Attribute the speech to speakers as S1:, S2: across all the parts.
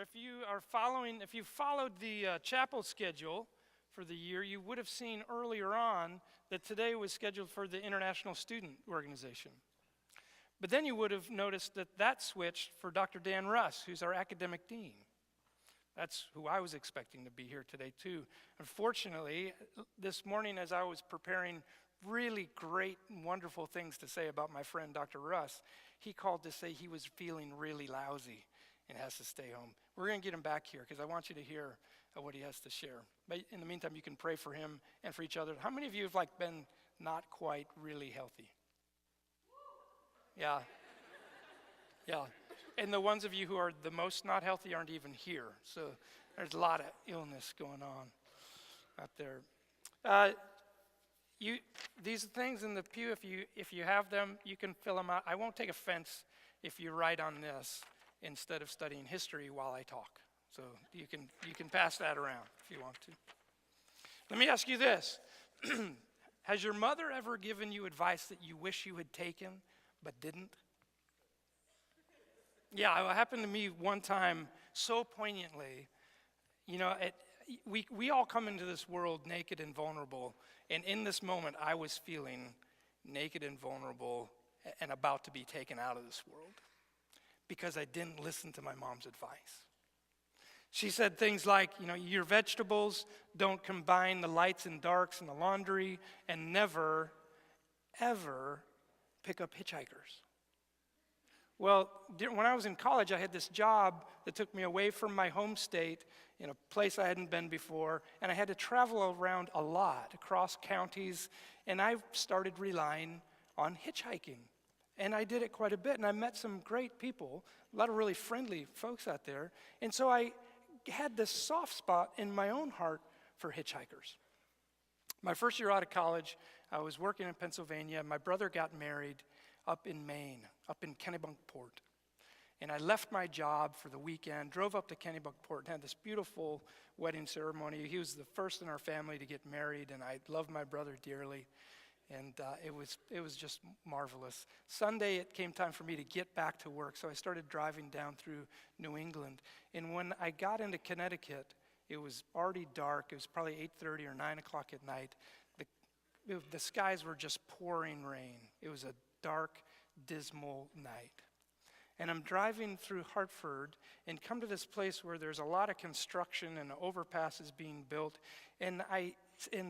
S1: If you followed the chapel schedule for the year, you would have seen earlier on that today was scheduled for the International Student Organization. But then you would have noticed that switched for Dr. Dan Russ, who's our academic dean. That's who I was expecting to be here today too. Unfortunately, this morning as I was preparing really great and wonderful things to say about my friend Dr. Russ, he called to say he was feeling really lousy and has to stay home. We're going to get him back here because I want you to hear what he has to share. But in the meantime, you can pray for him and for each other. How many of you have been not quite really healthy? Yeah. Yeah. And the ones of you who are the most not healthy aren't even here. So there's a lot of illness going on out there. These things in the pew, if you have them, you can fill them out. I won't take offense if you write on this instead of studying history while I talk. So you can pass that around if you want to. Let me ask you this. Has your mother ever given you advice that you wish you had taken but didn't? Yeah, it happened to me one time so poignantly. You know, we all come into this world naked and vulnerable, and in this moment I was feeling naked and vulnerable and about to be taken out of this world because I didn't listen to my mom's advice. She said things like, your vegetables don't combine the lights and darks in the laundry, and never, ever pick up hitchhikers. Well, when I was in college, I had this job that took me away from my home state in a place I hadn't been before, and I had to travel around a lot, across counties, and I started relying on hitchhiking. And I did it quite a bit, and I met some great people, a lot of really friendly folks out there, and so I had this soft spot in my own heart for hitchhikers. My first year out of college, I was working in Pennsylvania. My brother got married up in Maine, up in Kennebunkport. And I left my job for the weekend, drove up to Kennebunkport, and had this beautiful wedding ceremony. He was the first in our family to get married, and I loved my brother dearly. And it was just marvelous. Sunday, it came time for me to get back to work, so I started driving down through New England. And when I got into Connecticut, it was already dark. It was probably 8:30 or 9 o'clock at night. The skies were just pouring rain. It was a dark, dismal night. And I'm driving through Hartford and come to this place where there's a lot of construction and an overpass is being built. And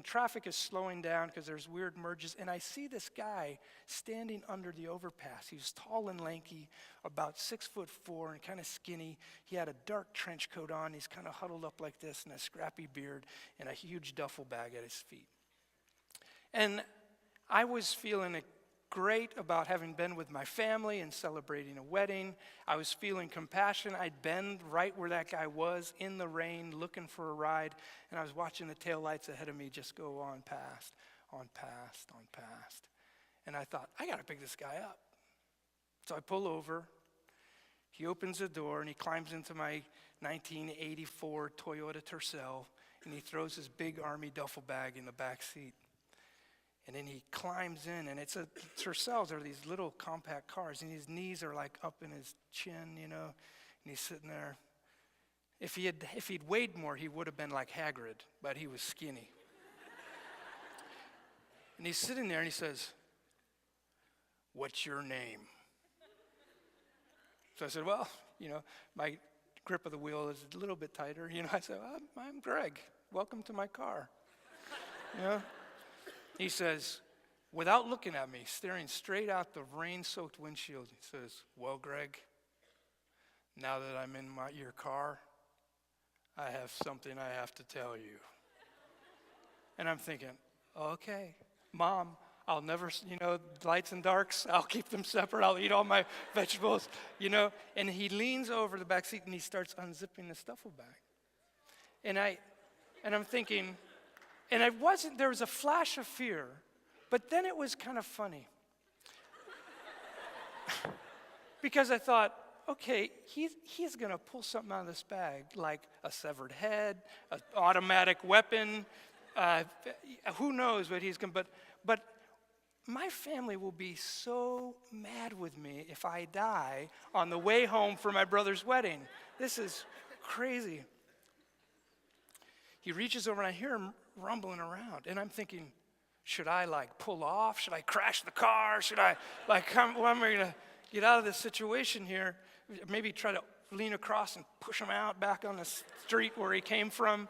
S1: traffic is slowing down because there's weird merges. And I see this guy standing under the overpass. He was tall and lanky, about 6'4" and kind of skinny. He had a dark trench coat on. He's kind of huddled up like this and a scrappy beard and a huge duffel bag at his feet. And I was feeling great about having been with my family and celebrating a wedding. I was feeling compassion. I'd been right where that guy was in the rain looking for a ride, and I was watching the taillights ahead of me just go on past, on past, on past. And I thought, I got to pick this guy up. So I pull over. He opens the door, and he climbs into my 1984 Toyota Tercel, and he throws his big Army duffel bag in the back seat. And then he climbs in, and Tercels are these little compact cars, and his knees are up in his chin, and he's sitting there. If he'd weighed more, he would have been like Hagrid, but he was skinny. And he's sitting there, and he says, "What's your name?" So I said, well, my grip of the wheel is a little bit tighter. I said, I'm Greg. Welcome to my car. He says, without looking at me, staring straight out the rain-soaked windshield, he says, "Well, Greg, now that I'm in your car, I have something I have to tell you." And I'm thinking, okay, Mom, I'll never, lights and darks, I'll keep them separate. I'll eat all my vegetables, And he leans over the back seat and he starts unzipping the duffel bag. And I'm thinking, there was a flash of fear, but then it was kind of funny. Because I thought, okay, he's going to pull something out of this bag, like a severed head, an automatic weapon, who knows what he's going to, but my family will be so mad with me if I die on the way home for my brother's wedding. This is crazy. He reaches over and I hear him rumbling around. And I'm thinking, should I like pull off? Should I crash the car? Should I like come, well, I'm going to get out of this situation here? Maybe try to lean across and push him out back on the street where he came from,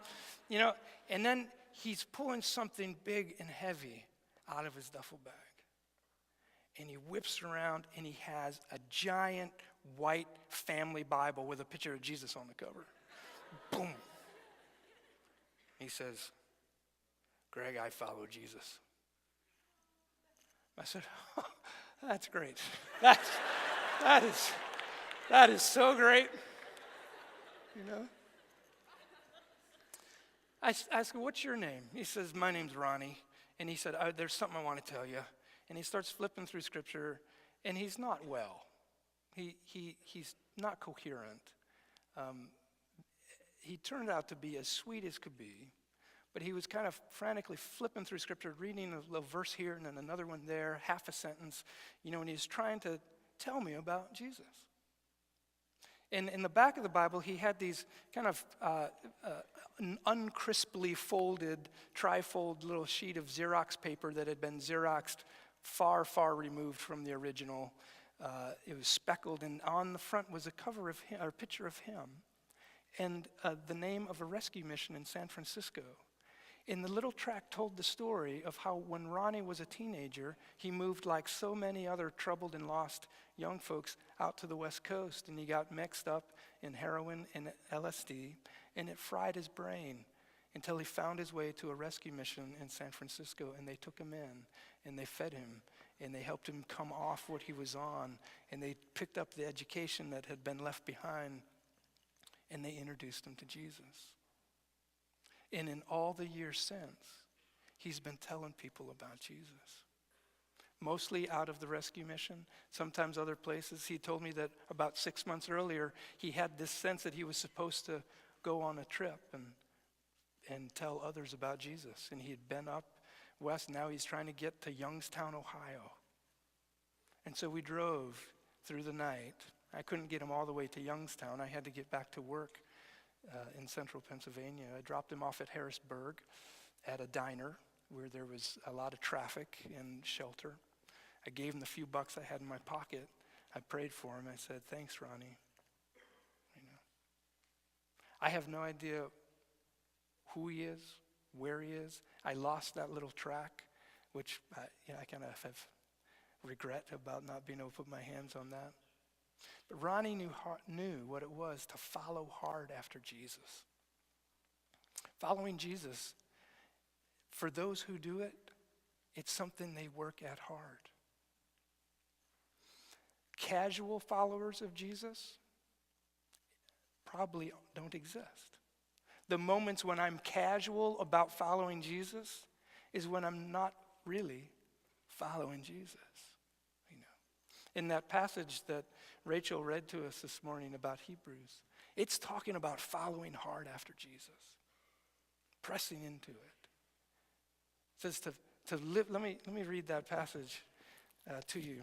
S1: you know? And then he's pulling something big and heavy out of his duffel bag. And he whips around and he has a giant white family Bible with a picture of Jesus on the cover. Boom. He says, Greg, I follow Jesus. I said, oh, that's great. That is so great. You know? I asked him, what's your name? He says, my name's Ronnie. And he said, there's something I want to tell you. And he starts flipping through scripture, and he's not well. He's not coherent. He turned out to be as sweet as could be, but he was kind of frantically flipping through scripture, reading a little verse here and then another one there, half a sentence, you know, and he's trying to tell me about Jesus. And in the back of the Bible, he had these kind of uncrisply folded, trifold little sheet of Xerox paper that had been Xeroxed far, far removed from the original. It was speckled, and on the front was a cover of him, or a picture of him, and the name of a rescue mission in San Francisco. And the little tract told the story of how when Ronnie was a teenager, he moved like so many other troubled and lost young folks out to the West Coast, and he got mixed up in heroin and LSD, and it fried his brain until he found his way to a rescue mission in San Francisco, and they took him in, and they fed him, and they helped him come off what he was on, and they picked up the education that had been left behind, and they introduced him to Jesus. And in all the years since, he's been telling people about Jesus. Mostly out of the rescue mission, sometimes other places. He told me that about 6 months earlier, he had this sense that he was supposed to go on a trip and tell others about Jesus. And he had been up west, now he's trying to get to Youngstown, Ohio. And so we drove through the night. I couldn't get him all the way to Youngstown. I had to get back to work in central Pennsylvania. I dropped him off at Harrisburg at a diner where there was a lot of traffic and shelter. I gave him the few bucks I had in my pocket. I prayed for him. I said, thanks, Ronnie. You know, I have no idea who he is, where he is. I lost that little track, which I kind of have regret about not being able to put my hands on that. But Ronnie knew what it was to follow hard after Jesus. Following Jesus, for those who do it, it's something they work at hard. Casual followers of Jesus probably don't exist. The moments when I'm casual about following Jesus is when I'm not really following Jesus. In that passage that Rachel read to us this morning about Hebrews, it's talking about following hard after Jesus, pressing into it. It says to live. Let me read that passage to you.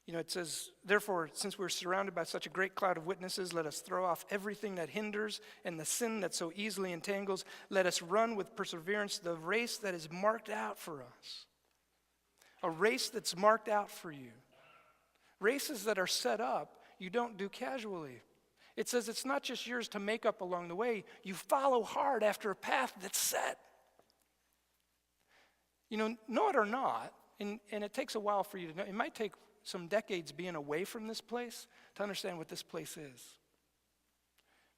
S1: You know, it says, therefore, since we're surrounded by such a great cloud of witnesses, let us throw off everything that hinders and the sin that so easily entangles. Let us run with perseverance the race that is marked out for us. A race that's marked out for you. Races that are set up, you don't do casually. It says it's not just yours to make up along the way. You follow hard after a path that's set. You know it or not, and it takes a while for you to know. It might take some decades being away from this place to understand what this place is.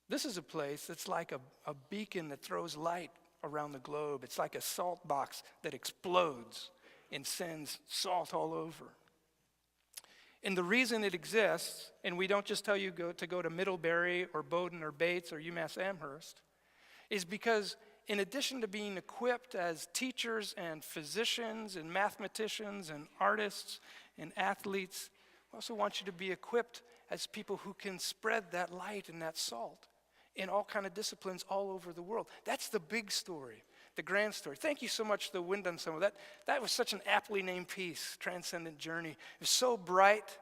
S1: This is a place that's like a beacon that throws light around the globe. It's like a salt box that explodes and sends salt all over. And the reason it exists, and we don't just tell you to go to Middlebury or Bowdoin or Bates or UMass Amherst, is because in addition to being equipped as teachers and physicians and mathematicians and artists and athletes, we also want you to be equipped as people who can spread that light and that salt in all kind of disciplines all over the world. That's the big story. The grand story. Thank you so much, the Wind Ensemble. That was such an aptly named piece, Transcendent Journey. It was so bright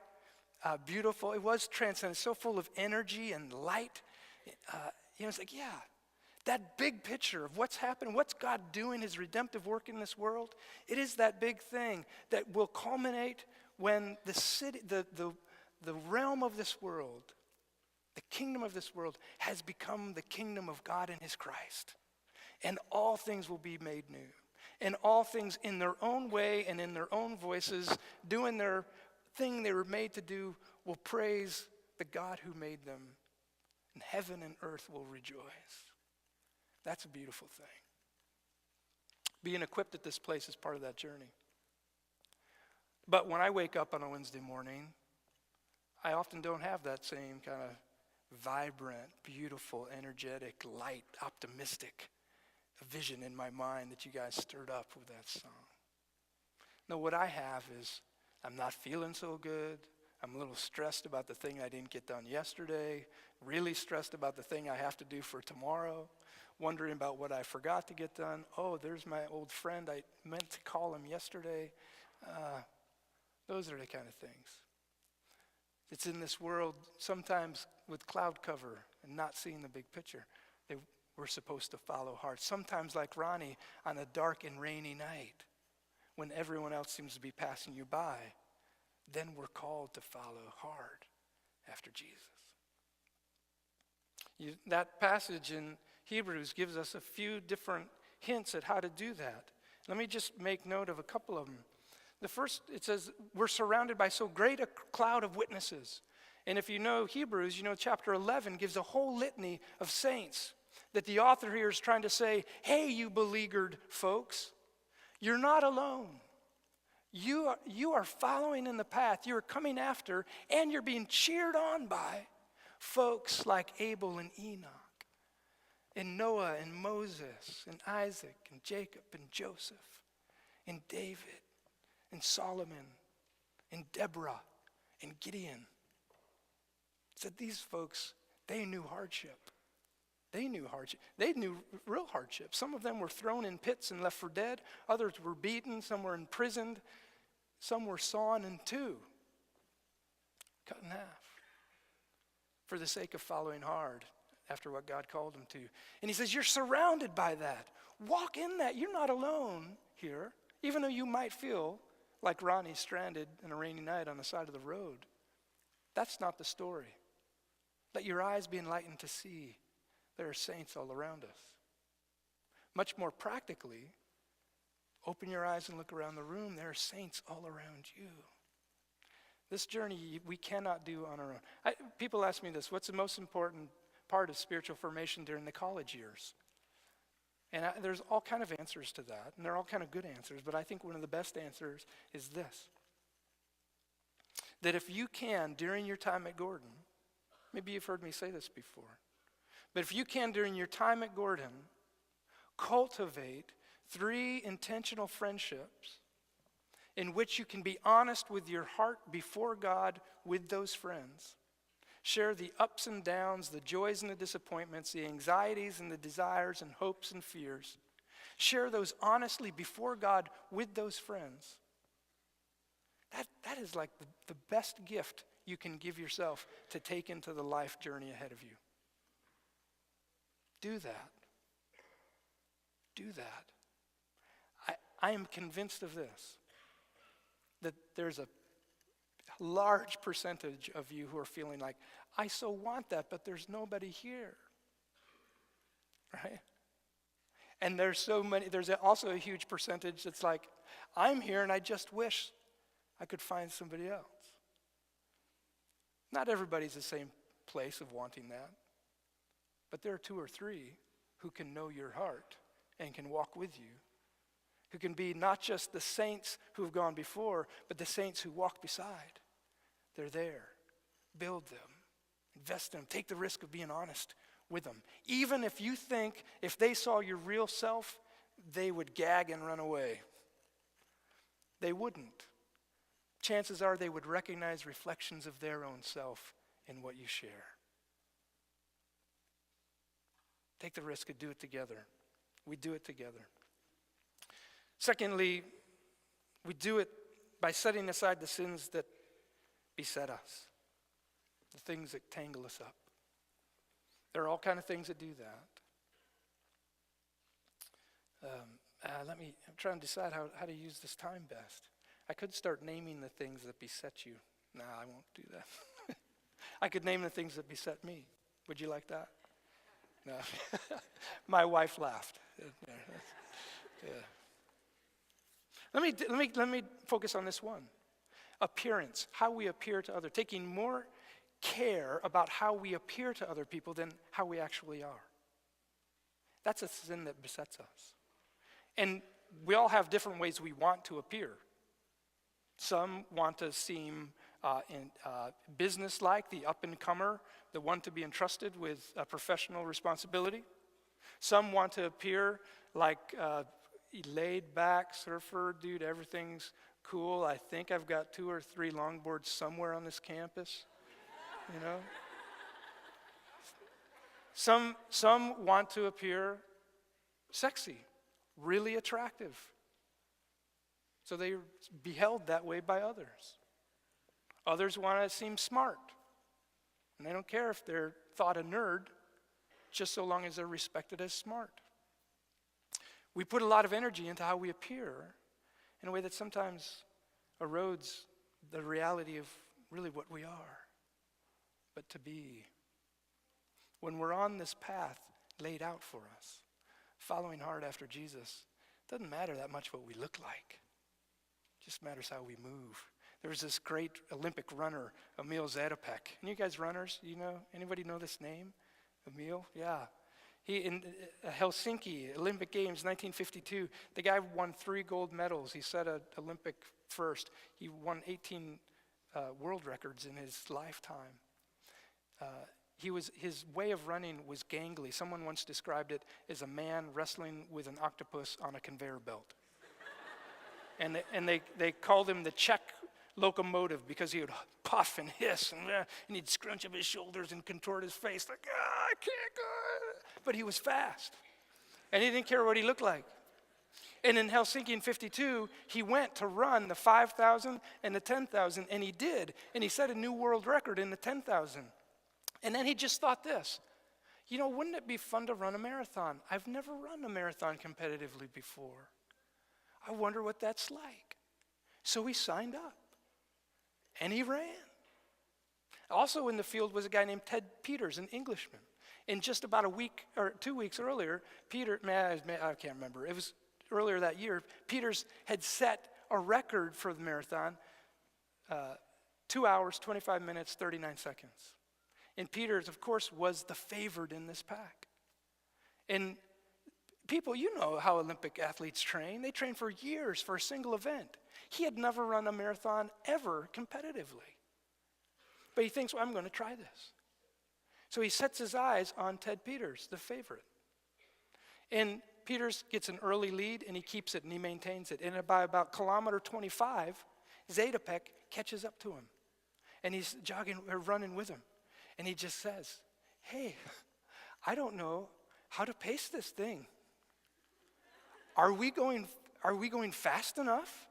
S1: beautiful. It was transcendent, so full of energy and light. It's like, yeah, that big picture of what's happening, what's God doing, his redemptive work in this world, it is that big thing that will culminate when the realm of this world, the kingdom of this world has become the kingdom of God in his Christ. And all things will be made new. And all things in their own way and in their own voices, doing their thing they were made to do, will praise the God who made them. And heaven and earth will rejoice. That's a beautiful thing. Being equipped at this place is part of that journey. But when I wake up on a Wednesday morning, I often don't have that same kind of vibrant, beautiful, energetic, light, optimistic vision in my mind that you guys stirred up with that song. No, what I have is I'm not feeling so good. I'm a little stressed about the thing I didn't get done yesterday, really stressed about the thing I have to do for tomorrow, wondering about what I forgot to get done. Oh, there's my old friend. I meant to call him yesterday. Those are the kind of things. It's in this world sometimes with cloud cover and not seeing the big picture. We're supposed to follow hard. Sometimes like Ronnie on a dark and rainy night when everyone else seems to be passing you by, then we're called to follow hard after Jesus. That passage in Hebrews gives us a few different hints at how to do that. Let me just make note of a couple of them. The first, it says, we're surrounded by so great a cloud of witnesses. And if you know Hebrews, you know chapter 11 gives a whole litany of saints that the author here is trying to say, hey, you beleaguered folks, you're not alone. You are following in the path. You're coming after, and you're being cheered on by folks like Abel and Enoch, and Noah and Moses, and Isaac and Jacob and Joseph, and David, and Solomon, and Deborah, and Gideon. Said these folks, they knew hardship. They knew hardship. They knew real hardship. Some of them were thrown in pits and left for dead. Others were beaten. Some were imprisoned. Some were sawn in two, cut in half, for the sake of following hard after what God called them to. And he says, you're surrounded by that. Walk in that. You're not alone here, even though you might feel like Ronnie stranded in a rainy night on the side of the road. That's not the story. Let your eyes be enlightened to see there are saints all around us. Much more practically, open your eyes and look around the room. There are saints all around you. This journey we cannot do on our own. People ask me this, what's the most important part of spiritual formation during the college years? And there's all kind of answers to that, and they're all kind of good answers, but I think one of the best answers is this. That if you can, during your time at Gordon, maybe you've heard me say this before, but if you can, during your time at Gordon, cultivate 3 intentional friendships in which you can be honest with your heart before God with those friends. Share the ups and downs, the joys and the disappointments, the anxieties and the desires and hopes and fears. Share those honestly before God with those friends. That is like the best gift you can give yourself to take into the life journey ahead of you. Do that. Do that. I am convinced of this, that there's a large percentage of you who are feeling like, I so want that, but there's nobody here. Right? And there's also a huge percentage that's like, I'm here and I just wish I could find somebody else. Not everybody's the same place of wanting that. But there are 2 or 3 who can know your heart and can walk with you, who can be not just the saints who have gone before, but the saints who walk beside. They're there. Build them. Invest in them. Take the risk of being honest with them. Even if you think if they saw your real self, they would gag and run away. They wouldn't. Chances are they would recognize reflections of their own self in what you share. Take the risk and do it together. We do it together. Secondly, we do it by setting aside the sins that beset us. the things that tangle us up. There are all kinds of things that do that. I'm trying to decide how to use this time best. I could start naming the things that beset you. No, I won't do that. I could name the things that beset me. Would you like that? No. My wife laughed. Yeah. Let me focus on this one. Appearance, how we appear to others. Taking more care about how we appear to other people than how we actually are. That's a sin that besets us. And we all have different ways we want to appear. Some want to seem business-like, the up-and-comer, the one to be entrusted with professional responsibility. Some want to appear like laid-back surfer, dude, everything's cool. I think I've got 2 or 3 longboards somewhere on this campus, you know. Some want to appear sexy, really attractive. So they're beheld that way by others. Others want to seem smart. And they don't care if they're thought a nerd, just so long as they're respected as smart. We put a lot of energy into how we appear in a way that sometimes erodes the reality of really what we are, but to be. When we're on this path laid out for us, following hard after Jesus, it doesn't matter that much what we look like. It just matters how we move. There was this great Olympic runner, Emil Zatopek. And you guys runners, anybody know this name? Emil? Yeah. He in Helsinki, Olympic Games, 1952, the guy won 3 gold medals. He set an Olympic first. He won 18 world records in his lifetime. His way of running was gangly. Someone once described it as a man wrestling with an octopus on a conveyor belt. and they called him the Czech locomotive because he would puff and hiss and he'd scrunch up his shoulders and contort his face like, I can't go. But he was fast. And he didn't care what he looked like. And in Helsinki in 52, he went to run the 5,000 and the 10,000, and he did. And he set a new world record in the 10,000. And then he just thought this, wouldn't it be fun to run a marathon? I've never run a marathon competitively before. I wonder what that's like. So he signed up. And he ran. Also in the field was a guy named Ted Peters, an Englishman. And just about a week or 2 weeks earlier, I can't remember, it was earlier that year, Peters had set a record for the marathon, 2 hours, 25 minutes, 39 seconds. And Peters, of course, was the favored in this pack. And people, you know how Olympic athletes train. They train for years for a single event. He had never run a marathon ever competitively. But he thinks, I'm going to try this. So he sets his eyes on Ted Peters, the favorite. And Peters gets an early lead, and he keeps it, and he maintains it. And by about kilometer 25, Zatopek catches up to him. And he's running with him. And he just says, hey, I don't know how to pace this thing. Are we going fast enough?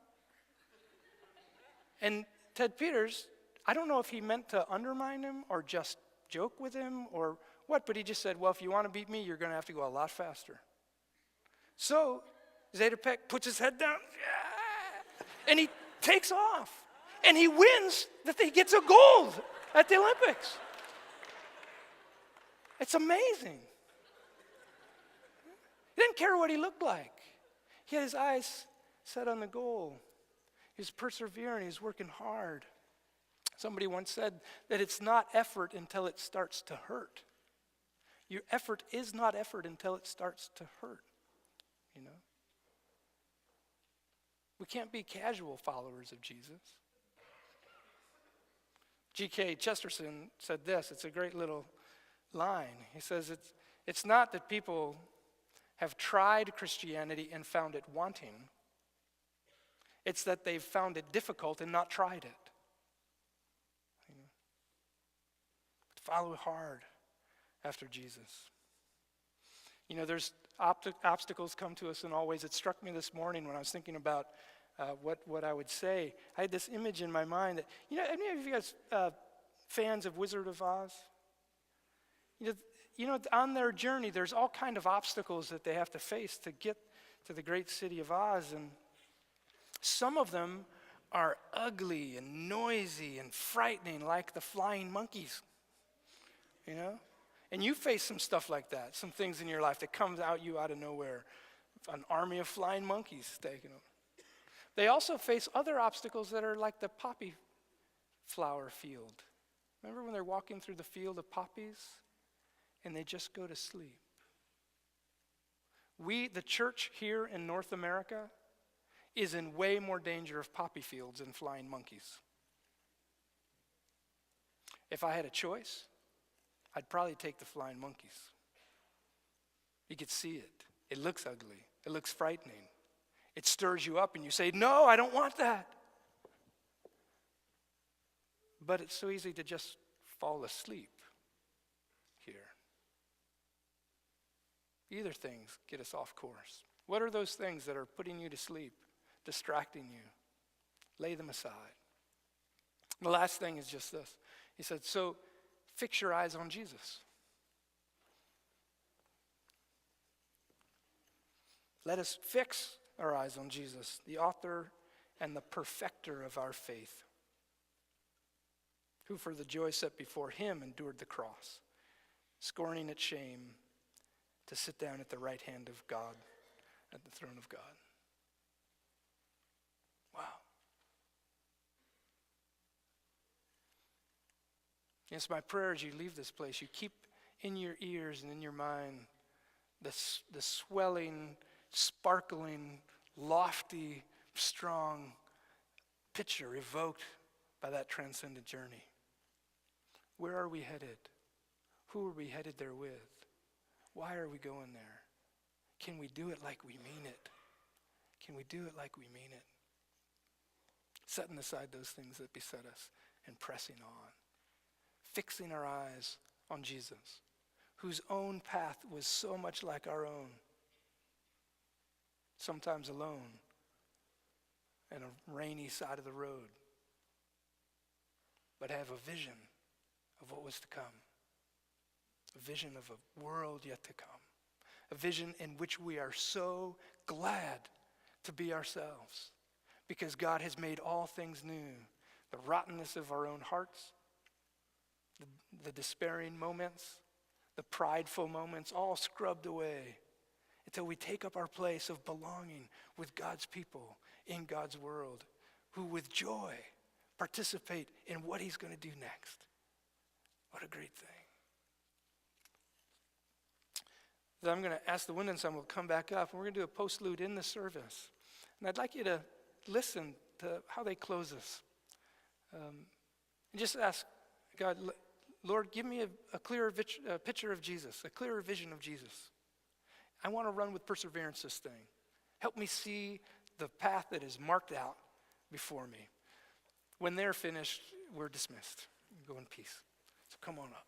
S1: And Ted Peters, I don't know if he meant to undermine him or just joke with him or what, but he just said, well, if you want to beat me, you're going to have to go a lot faster. So Zatopek puts his head down, and he takes off. And he wins he gets a gold at the Olympics. It's amazing. He didn't care what he looked like. He had his eyes set on the goal. He was persevering. He was working hard. Somebody once said that it's not effort until it starts to hurt. Your effort is not effort until it starts to hurt. We can't be casual followers of Jesus. G.K. Chesterton said this. It's a great little line. He says, it's not that people have tried Christianity and found it wanting. It's that they've found it difficult and not tried it. Follow hard after Jesus. There's obstacles come to us in all ways. It struck me this morning when I was thinking about what I would say. I had this image in my mind that, any of you guys fans of Wizard of Oz? On their journey, there's all kind of obstacles that they have to face to get to the great city of Oz, and some of them are ugly and noisy and frightening, like the flying monkeys, And you face some stuff like that, some things in your life that comes out of nowhere. An army of flying monkeys taking them. They also face other obstacles that are like the poppy flower field. Remember when they're walking through the field of poppies and they just go to sleep? The church here in North America, is in way more danger of poppy fields than flying monkeys. If I had a choice, I'd probably take the flying monkeys. You could see it. It looks ugly. It looks frightening. It stirs you up and you say, no, I don't want that. But it's so easy to just fall asleep here. Either things get us off course. What are those things that are putting you to sleep, distracting you? Lay them aside. The last thing is just this. He said, so fix your eyes on Jesus. Let us fix our eyes on Jesus, the author and the perfecter of our faith, who for the joy set before him endured the cross, scorning its shame, to sit down at the right hand of God, at the throne of God. Wow. Yes, my prayer as you leave this place, you keep in your ears and in your mind the swelling, sparkling, lofty, strong picture evoked by that transcendent journey. Where are we headed? Who are we headed there with? Why are we going there? Can we do it like we mean it? Can we do it like we mean it? Setting aside those things that beset us and pressing on. Fixing our eyes on Jesus, whose own path was so much like our own. Sometimes alone, and a rainy side of the road, but have a vision of what was to come. A vision of a world yet to come. A vision in which we are so glad to be ourselves, because God has made all things new. The rottenness of our own hearts, the despairing moments, the prideful moments, all scrubbed away until we take up our place of belonging with God's people in God's world, who with joy participate in what he's going to do next. What a great thing. So I'm going to ask the wind ensemble to come back up, and we're going to do a postlude in the service. And I'd like you to listen to how they close this. And just ask God, Lord, give me a clearer picture of Jesus, a clearer vision of Jesus. I want to run with perseverance this thing. Help me see the path that is marked out before me. When they're finished, we're dismissed. Go in peace. So come on up.